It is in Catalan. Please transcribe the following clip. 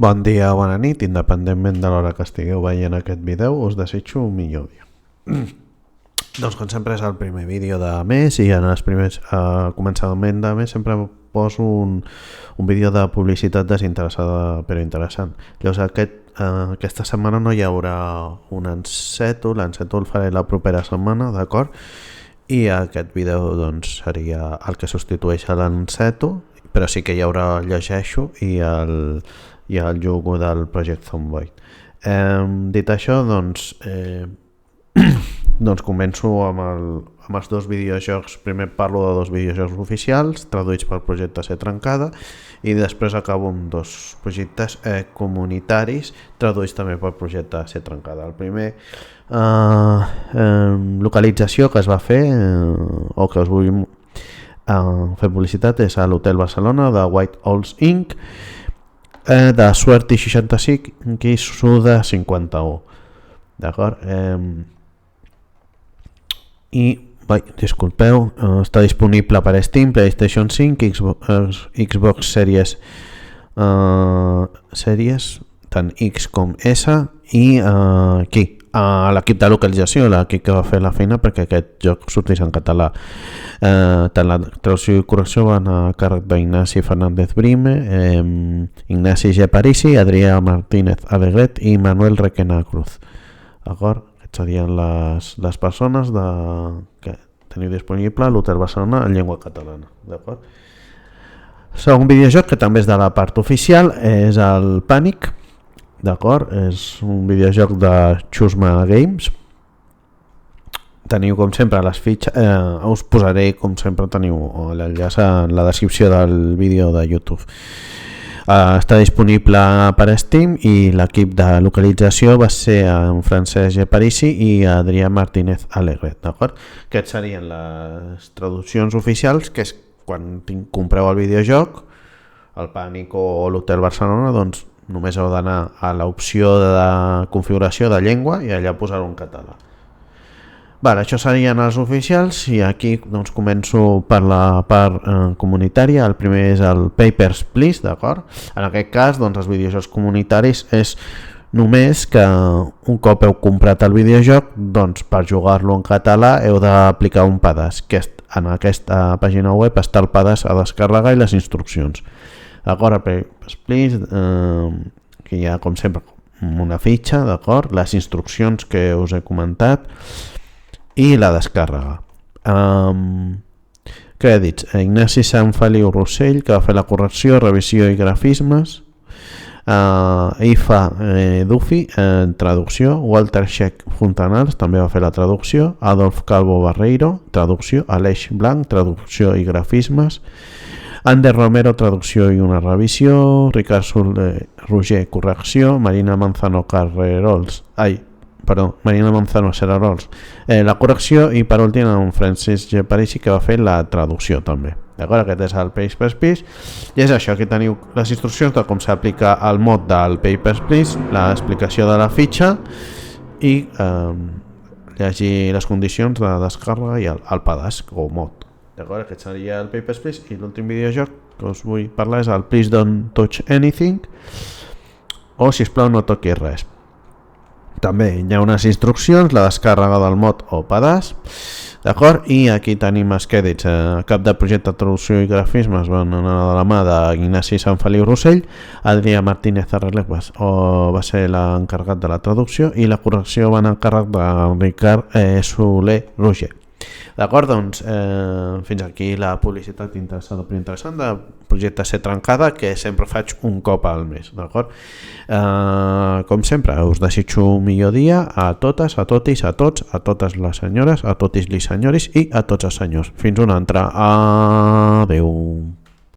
Bon dia o bona nit, independentment de l'hora que estigueu veient aquest vídeo, us desitjo un millor dia. Doncs com sempre és el primer vídeo de mes i en els primers començament de mes sempre poso un vídeo de publicitat desinteressada però interessant. Llavors aquesta setmana no hi haurà un enceto, l'enceto el faré la propera setmana, d'acord? I aquest vídeo doncs seria el que substitueix a l'enceto, però sí que hi haurà llegeixo i el logo del Project Zomboid. Dit això, doncs començo amb els dos videojocs. Primer parlo de dos videojocs oficials traduïts pel projecte C Trencada i després acabo amb dos projectes comunitaris traduïts també pel projecte C Trencada. El primer localització que es va fer o que us vull fer publicitat és a l'Hotel Barcelona de White Owls Inc. De Suerti 65 i Suda 51, d'acord? Disculpeu, està disponible per Steam, PlayStation 5, Xbox Series tant X com S i aquí a l'equip de localització, l'equip que va fer la feina perquè aquest joc sortís en català. Tant la traducció i correcció van a càrrec d'Ignasi Fernández Brime, Ignasi G. Parisi, Adrià Martínez Alegret i Manuel Requena Cruz. D'acord? Aquestes serien les persones que teniu disponible a l'Hotel Barcelona en llengua catalana. D'acord? Segon videojoc, que també és de la part oficial, és el Pànic. D'acord? És un videojoc de Chusma Games. Teniu com sempre les fitxes, us posaré com sempre, teniu l'enllaç en la descripció del vídeo de YouTube. Està disponible per Steam i l'equip de localització va ser en Francesc G. Parisi i Adrià Martínez Alegret. D'acord? Aquestes serien les traduccions oficials, que és quan compreu el videojoc, el Pànic o l'Hotel Barcelona, doncs només heu d'anar a l'opció de configuració de llengua i allà posar-ho en català. Això serien els oficials i aquí doncs començo per la part comunitària. El primer és el Papers, Please, d'acord? En aquest cas, doncs, els videojocs comunitaris és només que un cop heu comprat el videojoc, doncs per jugar-lo en català heu d'aplicar un pedaç, que en aquesta pàgina web està el pedaç a descarregar i les instruccions. D'acord? El Papers, Please, que hi ha com sempre una fitxa, d'acord? Les instruccions que us he comentat i la descàrrega. Crèdits: Ignasi Sant Feliu Rossell, que va fer la correcció, revisió i grafismes. Ifa Dufi, traducció. Walter Scheck Fontanals també va fer la traducció. Adolf Calvo Barreiro, traducció. Aleix Blanc, traducció i grafismes. Ander Romero, traducció i una revisió. Ricard Roger, correcció. Marina Manzano Cerarols, la correcció, i per últim en Francesc G. Parisi, que va fer la traducció també. D'acord? Aquest és el Papers, Please i és això. Aquí teniu les instruccions de com s'aplica el mod del Papers, Please, l'explicació de la fitxa i llegir les condicions de descàrrega i el pedaç o mod. D'acord? Aquest seria el Papers, Please i l'últim videojoc que us vull parlar és el Please Don't Touch Anything o sisplau no toquis res. També hi ha unes instruccions, la descàrrega del mod o pedaç, d'acord? I aquí tenim els crèdits. Cap de projecte, traducció i grafismes van anar de la mà d'Ignasi Sant Feliu Rossell. Adrià Martínez Alegret va ser l'encarregat de la traducció i la correcció va anar a càrrec de Ricard Soler Roger. D'acord? Doncs fins aquí la publicitat interessant del projecte C Trencada, que sempre faig un cop al mes. D'acord? Com sempre, us desitjo un millor dia a totes, a totis, a tots, a totes les senyores, a totis les senyoris i a tots els senyors. Fins una altra. Adeu.